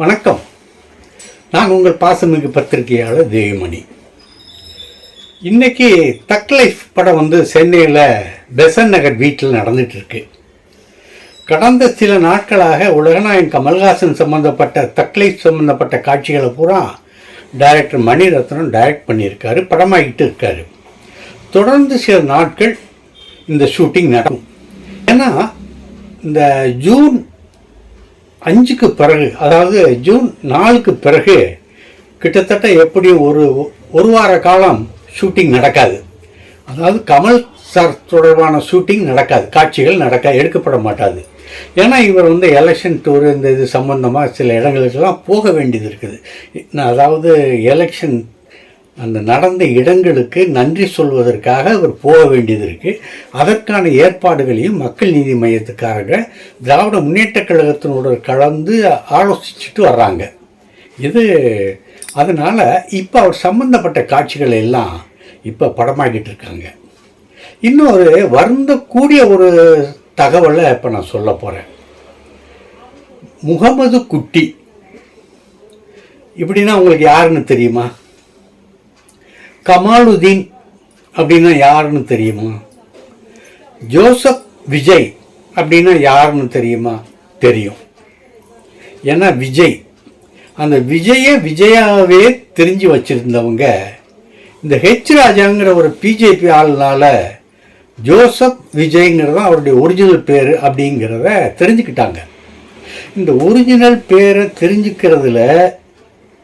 வணக்கம். நான் உங்கள் பாசமிகு பத்திரிகையாளர் தேவிமணி. இன்னைக்கு தக் லைஃப் படம் சென்னையில் பெசன் நகர் வீட்டில் நடந்துட்டு இருக்கு. கடந்த சில நாட்களாக உலகநாயகன் கமல்ஹாசன் சம்பந்தப்பட்ட தக் லைஃப் சம்பந்தப்பட்ட காட்சிகளை பூரா டைரக்டர் மணிரத்னம் டைரக்ட் பண்ணியிருக்காரு, படமாகிட்டு இருக்காரு. தொடர்ந்து சில நாட்கள் இந்த ஷூட்டிங் நடக்கும். ஏன்னா இந்த ஜூன் 5க்கு பிறகு, அதாவது ஜூன் 4க்கு பிறகு கிட்டத்தட்ட எப்படியும் ஒரு வார காலம் ஷூட்டிங் நடக்காது. அதாவது கமல் சார் தொடர்பான ஷூட்டிங் நடக்காது, காட்சிகள் எடுக்கப்பட மாட்டாது. ஏன்னா இவர் எலெக்ஷன் டூர் இந்த இது சம்பந்தமாக சில இடங்களுக்கெல்லாம் போக வேண்டியது இருக்குது. அதாவது எலெக்ஷன் அந்த நடந்த இடங்களுக்கு நன்றி சொல்வதற்காக அவர் போக வேண்டியது இருக்குது. அதற்கான ஏற்பாடுகளையும் மக்கள் நீதி மையத்துக்காக திராவிட முன்னேற்ற கழகத்தினோடு கலந்து ஆலோசிச்சுட்டு வர்றாங்க. அதனால் இப்போ அவர் சம்பந்தப்பட்ட காட்சிகள் எல்லாம் இப்போ படமாக்கிட்டு இருக்காங்க. இன்னொரு வருந்தக்கூடிய ஒரு தகவலை இப்போ நான் சொல்ல போகிறேன். முகமது குட்டி இப்படின்னா உங்களுக்கு யாருன்னு தெரியுமா? கமாலுதீன் அப்படின்னா யாருன்னு தெரியுமா? ஜோசப் விஜய் அப்படின்னா யாருன்னு தெரியுமா? தெரியும். ஏன்னா விஜய், அந்த விஜயாவே தெரிஞ்சு வச்சிருந்தவங்க இந்த ஹெச் ராஜாங்கிற ஒரு பிஜேபி ஆளுனால ஜோசப் விஜய்ங்கிறது அவருடைய ஒரிஜினல் பேர் அப்படிங்கிறத தெரிஞ்சுக்கிட்டாங்க. இந்த ஒரிஜினல் பேரை தெரிஞ்சுக்கிறதுல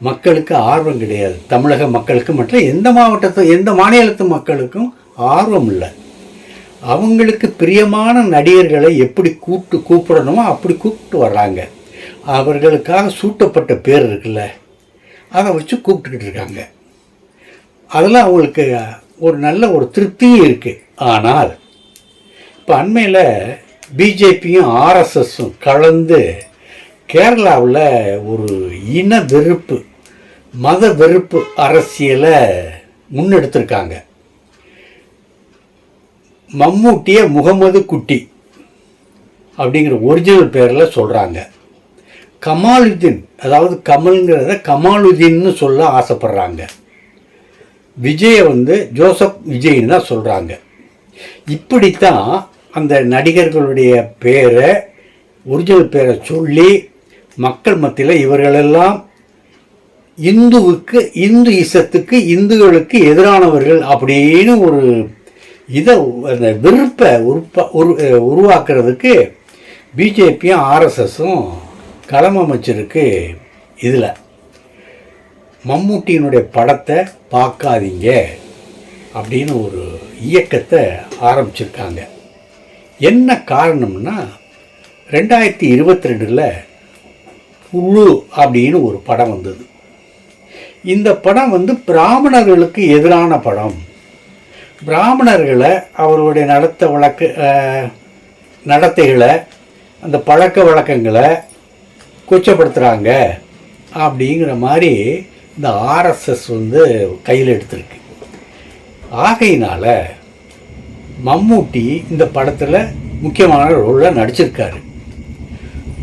மக்களுக்கு ஆர்வம் கிடையாது. தமிழக மக்களுக்கு மட்டும் எந்த மாநிலத்து மக்களுக்கும் ஆர்வம் இல்லை. அவங்களுக்கு பிரியமான நடிகர்களை எப்படி கூப்பிடணுமோ அப்படி கூப்பிட்டு வர்றாங்க. அவர்களுக்காக சூட்டப்பட்ட பேர் இருக்குல்ல, அதை வச்சு கூப்பிட்டுக்கிட்டு இருக்காங்க. அதில் அவங்களுக்கு ஒரு நல்ல ஒரு திருப்தியும் இருக்குது. ஆனால் இப்போ அண்மையில் பிஜேபியும் ஆர்எஸ்எஸும் கலந்து கேரளாவில் ஒரு இன வெறுப்பு, மத வெறுப்பு அரசியலை முன்னெடுத்திருக்காங்க. மம்மூட்டியை முகமது குட்டி அப்படிங்கிற ஒரிஜினல் பேரில் சொல்கிறாங்க. கமாலுதீன், அதாவது கமல்ங்கிறத கமாலுதீன்னு சொல்ல ஆசைப்படுறாங்க. விஜயை ஜோசப் விஜய்ன்னு தான் சொல்கிறாங்க. இப்படித்தான் அந்த நடிகர்களுடைய பேரை, ஒரிஜினல் பேரை சொல்லி மக்கள் மத்தியில் இவர்களெல்லாம் இந்துக்களுக்கு எதிரானவர்கள் அப்படின்னு ஒரு அந்த வெறுப்பை உருவாக்குறதுக்கு பிஜேபியும் ஆர்எஸ்எஸும் களம் அமைச்சிருக்கு. இதில் மம்மூட்டியினுடைய படத்தை பார்க்காதீங்க அப்படின்னு ஒரு இயக்கத்தை ஆரம்பிச்சிருக்காங்க. என்ன காரணம்னா 2022 புழு அப்படின்னு ஒரு படம் வந்தது. இந்த படம் பிராமணர்களுக்கு எதிரான படம். பிராமணர்களை அவருடைய நடத்தைகளை, அந்த பழக்க வழக்கங்களை கொச்சப்படுத்துகிறாங்க அப்படிங்கிற மாதிரி இந்த ஆர்எஸ்எஸ் கையில் எடுத்திருக்கு. ஆகையினால மம்மூட்டி இந்த படத்தில் முக்கியமான ரோலில் நடிச்சிருக்காரு.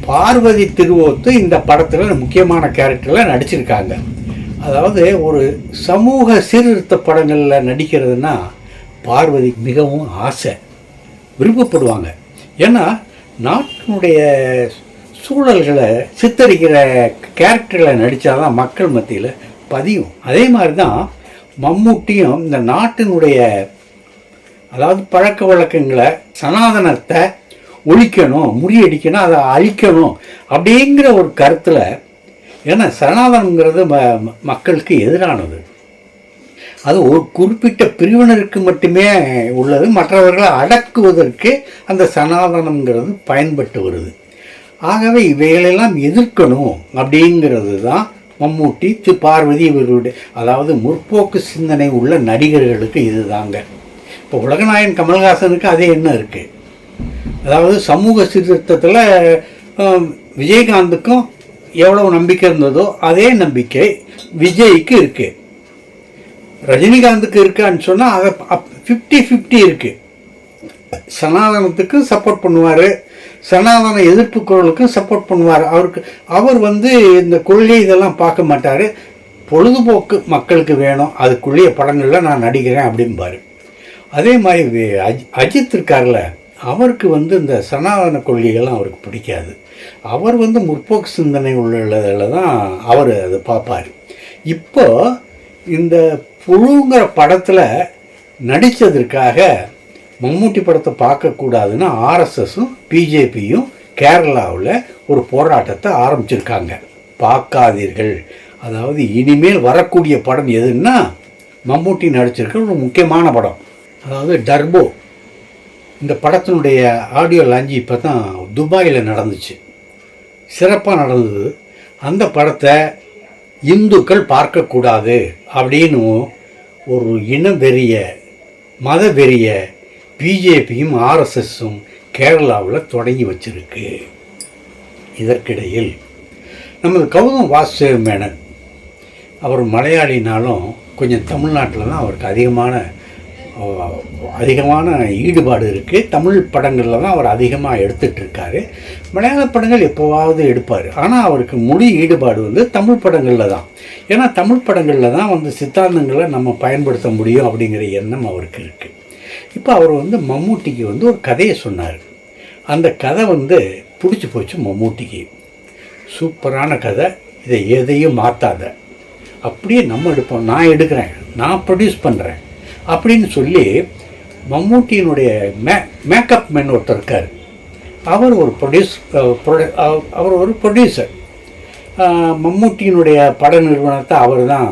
பார்வதி திருவோத்து இந்த படத்தில் முக்கியமான கேரக்டரில் நடிச்சிருக்காங்க. அதாவது ஒரு சமூக சீர்திருத்த படங்களில் நடிக்கிறதுனா பார்வதி மிகவும் ஆசை, விருப்பப்படுவாங்க. ஏன்னா நாட்டினுடைய சூழல்களை சித்தரிக்கிற கேரக்டரில் நடித்தாதான் மக்கள் மத்தியில் பதியும். அதே மாதிரி தான் மம்மூட்டியும் இந்த நாட்டினுடைய, அதாவது பழக்க வழக்கங்களை, சனாதனத்தை ஒழிக்கணும், முறியடிக்கணும், அதை அழிக்கணும் அப்படிங்கிற ஒரு கருத்தில். ஏன்னா சனாதனங்கிறது மக்களுக்கு எதிரானது. அது ஒரு குறிப்பிட்ட பிரிவினருக்கு மட்டுமே உள்ளது. மற்றவர்களை அடக்குவதற்கு அந்த சனாதனங்கிறது பயன்பட்டு வருது. ஆகவே இவைகளெல்லாம் எதிர்க்கணும் அப்படிங்கிறது தான் மம்மூட்டி, பார்வதி இவர்களுடைய, அதாவது முற்போக்கு சிந்தனை உள்ள நடிகர்களுக்கு இது தாங்க. இப்போ உலகநாயகன் கமல்ஹாசனுக்கு அதே எண்ணம் இருக்குது. அதாவது சமூக சீர்திருத்தத்தில் விஜயகாந்துக்கும் எவ்வளவு நம்பிக்கை இருந்ததோ அதே நம்பிக்கை விஜய்க்கு இருக்குது. ரஜினிகாந்துக்கு இருக்கான்னு சொன்னால் அதை 50-50 இருக்குது. சனாதனத்துக்கு சப்போர்ட் பண்ணுவார், சனாதன எதிர்ப்பு குரலுக்கும் சப்போர்ட் பண்ணுவார். அவர் வந்து இந்த கொள்கை இதெல்லாம் பார்க்க மாட்டார். பொழுதுபோக்கு மக்களுக்கு வேணும், அதுக்குள்ளேயே படங்களில் நான் நடிக்கிறேன் அப்படிம்பார். அதே மாதிரி அஜித் இருக்கார்ல, அவருக்கு வந்து இந்த சனாதன கொள்கைகள்லாம் அவருக்கு பிடிக்காது. அவர் வந்து முற்போக்கு சிந்தனை உள்ளதில் தான் அவர் அதை பார்ப்பார். இப்போ இந்த புழுங்கிற படத்தில் நடித்ததற்காக மம்முட்டி படத்தை பார்க்கக்கூடாதுன்னு ஆர்எஸ்எஸும் பிஜேபியும் கேரளாவில் ஒரு போராட்டத்தை ஆரம்பிச்சிருக்காங்க. பார்க்காதீர்கள், அதாவது இனிமேல் வரக்கூடிய படம் எதுன்னா மம்முட்டி நடிச்சிருக்கிற ஒரு முக்கியமான படம், அதாவது டர்போ. இந்த படத்தினுடைய ஆடியோ லான்ச் இப்போ தான் துபாயில் நடந்துச்சு, சிறப்பாக நடந்தது. அந்த படத்தை இந்துக்கள் பார்க்கக்கூடாது அப்படின்னு ஒரு இனவெறிய மதவெறிய பிஜேபியும் ஆர்எஸ்எஸும் கேரளாவில் தொடங்கி வச்சிருக்கு. இதற்கிடையில் நமது கௌதம் வாசுதேவ மேனன், அவர் மலையாளினாலும் கொஞ்சம் தமிழ்நாட்டில் தான் அவருக்கு அதிகமான ஈடுபாடு இருக்குது. தமிழ் படங்களில் தான் அவர் அதிகமாக எடுத்துகிட்ருக்காரு. மலையாள படங்கள் எப்போவாவது எடுப்பார். ஆனால் அவருக்கு முழு ஈடுபாடு வந்து தமிழ் படங்களில் தான். ஏன்னா தமிழ் படங்களில் தான் வந்து சித்தாந்தங்களை நம்ம பயன்படுத்த முடியும் அப்படிங்கிற எண்ணம் அவருக்கு இருக்குது. இப்போ அவர் வந்து மம்முட்டிக்கு வந்து ஒரு கதையை சொன்னார். அந்த கதை வந்து பிடிச்சி போச்சு மம்முட்டிக்கு. சூப்பரான கதை, இதை எதையும் மாற்றாத, அப்படியே நம்ம எடுப்போம், நான் எடுக்கிறேன், நான் ப்ரொடியூஸ் பண்ணுறேன் அப்படின்னு சொல்லி மம்முட்டியினுடைய மேக்கப் மேன் ஒருத்தர் இருக்கார். அவர் ஒரு ப்ரொடியூசர். மம்முட்டியினுடைய பட நிறுவனத்தை அவர் தான்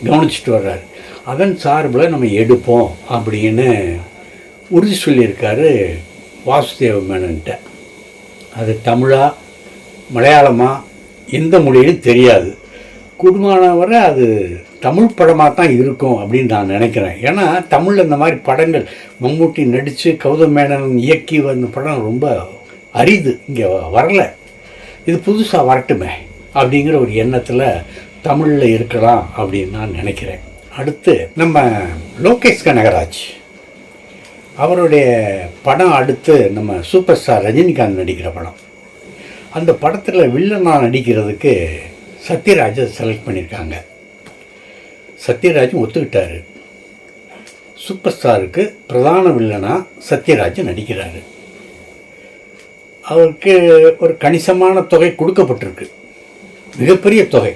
கவனிச்சிட்டு வர்றார். அதன் சார்பில் நம்ம எடுப்போம் அப்படின்னு உறுதி சொல்லியிருக்காரு வாசுதேவ மேனன்ட்ட. அது தமிழா மலையாளமா எந்த மொழியிலும் தெரியாது. குடும்பமானவரை அது தமிழ் படமாக தான் இருக்கும் அப்படின்னு நான் நினைக்கிறேன். ஏன்னா தமிழில் இந்த மாதிரி படங்கள் மம்முட்டி நடித்து கௌதம் மேனன் இயக்கி வந்த படம் ரொம்ப அரிது, இங்கே வரல. இது புதுசாக வரட்டுமே அப்படிங்கிற ஒரு எண்ணத்தில் தமிழில் இருக்கலாம் அப்படின்னு நான் நினைக்கிறேன். அடுத்து நம்ம லோகேஷ் கனகராஜ், அவருடைய படம் அடுத்து நம்ம சூப்பர் ஸ்டார் ரஜினிகாந்த் நடிக்கிற படம். அந்த படத்தில் வில்லனாக நடிக்கிறதுக்கு சத்யராஜை செலக்ட் பண்ணியிருக்காங்க. சத்யராஜும் ஒத்துக்கிட்டார். சூப்பர் ஸ்டாருக்கு பிரதான வில்லனாக சத்யராஜ் நடிக்கிறாரு. அவருக்கு ஒரு கணிசமான தொகை கொடுக்கப்பட்டிருக்கு, மிகப்பெரிய தொகை.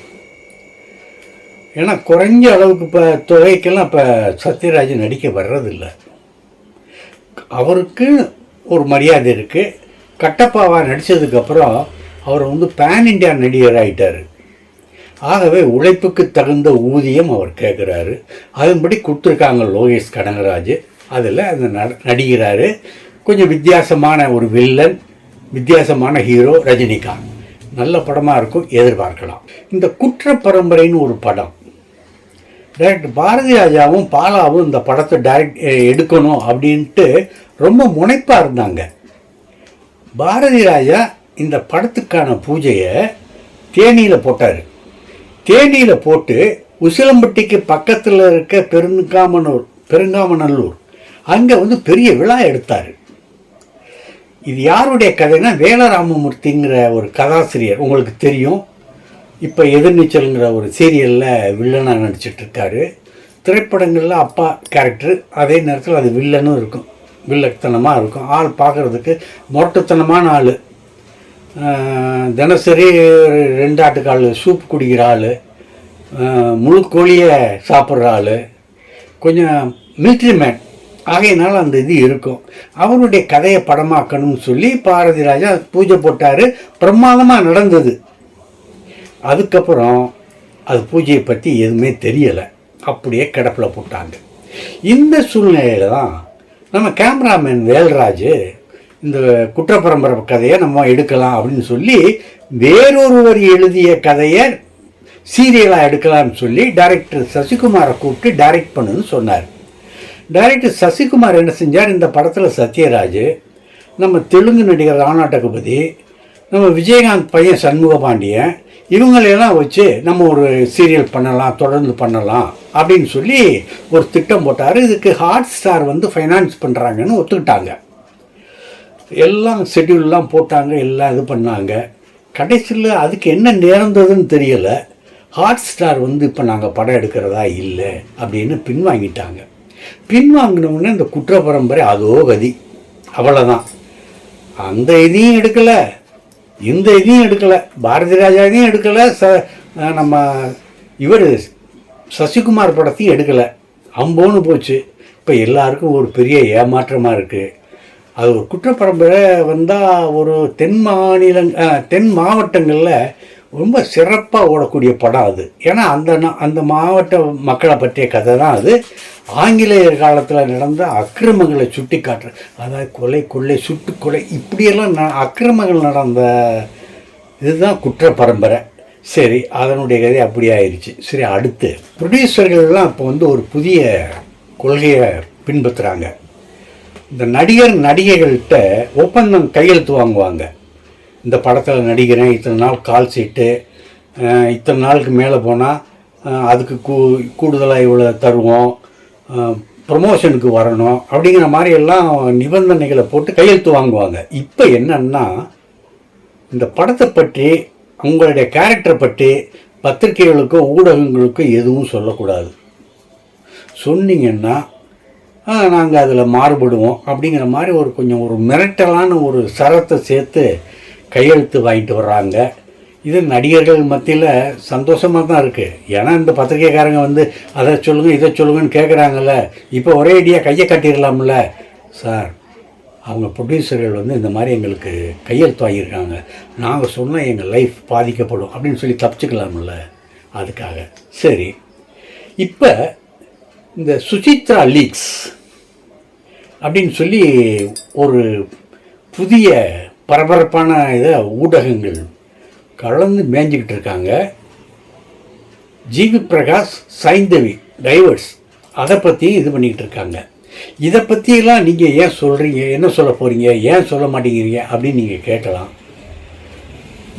ஏன்னா குறைஞ்ச அளவுக்கு இப்போ தொகைக்கெல்லாம் இப்போ சத்யராஜ் நடிக்க வர்றதில்லை. அவருக்கு ஒரு மரியாதை இருக்குது. கட்டப்பாவாக நடித்ததுக்கப்புறம் அவர் வந்து பேன் இண்டியா நடிகர் ஆகிட்டார். ஆகவே உழைப்புக்கு தகுந்த ஊதியம் அவர் கேட்குறாரு. அதன்படி கொடுத்துருக்காங்க லோகேஷ் கனகராஜ். அதில் அந்த நடிக்கிறாரு. கொஞ்சம் வித்தியாசமான ஒரு வில்லன், வித்தியாசமான ஹீரோ ரஜினிகாந்த். நல்ல படமாக இருக்கும், எதிர்பார்க்கலாம். இந்த குற்ற பரம்பரைன்னு ஒரு படம், டைரக்டர் பாரதி ராஜாவும் பாலாவும் இந்த படத்தை எடுக்கணும் அப்படின்ட்டு ரொம்ப முனைப்பாக இருந்தாங்க. பாரதி ராஜா இந்த படத்துக்கான பூஜையை தேனியில் போட்டார். தேனியில் போட்டு உசிலம்பட்டிக்கு பக்கத்தில் இருக்க பெருங்காமநல்லூர் அங்கே வந்து பெரிய விழா எடுத்தார். இது யாருடைய கதைன்னா வேலராமமூர்த்திங்கிற ஒரு கதாசிரியர், உங்களுக்கு தெரியும். இப்போ எதிர்நீச்சல்ங்கிற ஒரு சீரியலில் வில்லனாக நடிச்சிட்ருக்காரு. திரைப்படங்களில் அப்பா கேரக்டர், அதே நேரத்தில் அது வில்லனும் இருக்கும், வில்லத்தனமாக இருக்கும். ஆள் பார்க்குறதுக்கு மொட்டத்தனமான ஆள். தினசரி 2 ஆட்டுக்கால் சூப் குடிக்கிற ஆள், முழு கோழியை சாப்பிட்ற ஆள், கொஞ்சம் மிலிட்ரி மேன். ஆகையினால அந்த இது இருக்கும். அவருடைய கதையை படமாக்கணும்னு சொல்லி பாரதி ராஜா பூஜை போட்டார். பிரமாதமாக நடந்தது. அதுக்கப்புறம் அது பூஜையை பற்றி எதுவுமே தெரியலை, அப்படியே கிடப்பில் போட்டாங்க. இந்த சூழ்நிலையில் தான் நம்ம கேமராமேன் வேல்ராஜ் இந்த குற்றப்பரம்பரை கதையை நம்ம எடுக்கலாம் அப்படின்னு சொல்லி வேறொருவர் எழுதிய கதையை சீரியலாக எடுக்கலாம்னு சொல்லி டைரக்டர் சசிகுமாரை கூப்பிட்டு டைரக்ட் பண்ணுன்னு சொன்னார். டைரக்டர் சசிகுமார் என்ன செஞ்சார், இந்த படத்தில் சத்யராஜ், நம்ம தெலுங்கு நடிகர் ராணாட்டகபதி, நம்ம விஜயகாந்த் பையன் சண்முக பாண்டியன், இவங்களையெல்லாம் வச்சு நம்ம ஒரு சீரியல் பண்ணலாம், தொடர்ந்து பண்ணலாம் அப்படின்னு சொல்லி ஒரு திட்டம் போட்டார். இதுக்கு ஹாட் ஸ்டார் வந்து ஃபைனான்ஸ் பண்ணுறாங்கன்னு ஒத்துக்கிட்டாங்க. எல்லாம் ஷெட்யூல்லாம் போட்டாங்க, எல்லாம் இது பண்ணாங்க. கடைசியில் அதுக்கு என்ன நேர்ந்ததுன்னு தெரியலை. ஹாட் ஸ்டார் வந்து இப்போ நாங்கள் படம் எடுக்கிறதா இல்லை அப்படின்னு பின்வாங்கிட்டாங்க. பின்வாங்கினோடனே இந்த குற்ற பரம்பரை அதோ கதி, அவ்வளோதான். அந்த இதையும் எடுக்கலை, இந்த இதையும் எடுக்கலை, பாரதி ராஜா இதையும் எடுக்கலை, நம்ம இவர் சசிகுமார் படத்தையும் எடுக்கலை. அம்போன்னு போச்சு. இப்போ எல்லாருக்கும் ஒரு பெரிய ஏமாற்றமாக இருக்குது. அது ஒரு குற்றப்பரம்பரை வந்தால் ஒரு தென் மாவட்டங்களில் ரொம்ப சிறப்பாக ஓடக்கூடிய படம் அது. ஏன்னா அந்த மாவட்ட மக்களை பற்றிய கதை தான் அது. ஆங்கிலேயர் காலத்தில் நடந்த அக்கிரமங்களை சுட்டி காட்டுற, அதாவது கொலை, கொள்ளை, சுட்டுக்கொலை, இப்படியெல்லாம் அக்கிரமங்கள் நடந்த இதுதான் குற்ற பரம்பரை. சரி, அதனுடைய கதை அப்படி ஆயிடுச்சு. சரி, அடுத்து ப்ரொடியூசர்கள்லாம் இப்போ வந்து ஒரு புதிய கொள்கையை பின்பற்றுறாங்க. இந்த நடிகைகள்கிட்ட ஒப்பந்தம் கையெழுத்து வாங்குவாங்க. இந்த படத்தில் நடிக்கிறேன், இத்தனை நாள் கால் சீட்டு, இத்தனை நாளுக்கு மேலே போனால் அதுக்கு கூடுதலாக இவ்வளோ தருவோம், ப்ரொமோஷனுக்கு வரணும், அப்படிங்கிற மாதிரி எல்லாம் நிபந்தனைகளை போட்டு கையெழுத்து வாங்குவாங்க. இப்போ என்னன்னா, இந்த படத்தை பற்றி, உங்களுடைய கேரக்டரை பற்றி பத்திரிகைகளுக்கும் ஊடகங்களுக்கும் எதுவும் சொல்லக்கூடாது. சொன்னீங்கன்னா நாங்கள் அதில் மாறுபடுவோம் அப்படிங்கிற மாதிரி ஒரு மிரட்டலான ஒரு சரத்தை சேர்த்து கையெழுத்து வாங்கிட்டு வர்றாங்க. இது நடிகர்கள் மத்தியில் சந்தோஷமாக தான் இருக்குது. ஏன்னா இந்த பத்திரிகைக்காரங்க வந்து அதை சொல்லுங்கள் இதை சொல்லுங்கன்னு கேட்குறாங்கல்ல. இப்போ ஒரே ஐடியா கையை கட்டிடலாம்ல சார். அவங்க ப்ரொடியூசர்கள் வந்து இந்த மாதிரி எங்களுக்கு கையெழுத்து வாங்கியிருக்காங்க, நாங்கள் சொன்னால் எங்கள் லைஃப் பாதிக்கப்படும் அப்படின்னு சொல்லி தப்பிச்சுக்கலாம்ல, அதுக்காக. சரி, இப்போ இந்த சுசித்ரா லீக்ஸ் அப்படின்னு சொல்லி ஒரு புதிய பரபரப்பான இதை ஊடகங்கள் கலந்து மேய்ஞ்சிக்கிட்டு இருக்காங்க. ஜிவி பிரகாஷ், சைந்தவி டைவர்ஸ், அதை பற்றியும் இது பண்ணிக்கிட்டு இருக்காங்க. இதை பற்றியெல்லாம் நீங்கள் ஏன் சொல்கிறீங்க, என்ன சொல்ல போகிறீங்க, ஏன் சொல்ல மாட்டேங்கிறீங்க அப்படின்னு நீங்கள் கேட்கலாம்.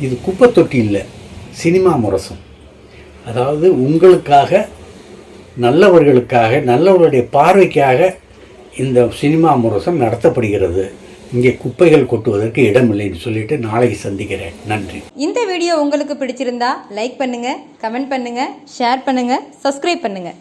இது குப்பை தொட்டி இல்லை, சினிமா முரசம். அதாவது உங்களுக்காக, நல்லவர்களுக்காக, நல்லவர்களுடைய பார்வைக்காக இந்த சினிமா முரசம் நடத்தப்படுகிறது. இங்கே குப்பைகள் கொட்டுவதற்கு இடமில்லைன்னு சொல்லிட்டு நாளைக்கு சந்திக்கிறேன். நன்றி. இந்த வீடியோ உங்களுக்கு பிடிச்சிருந்தா லைக் பண்ணுங்கள், கமெண்ட் பண்ணுங்கள், ஷேர் பண்ணுங்கள், சப்ஸ்கிரைப் பண்ணுங்கள்.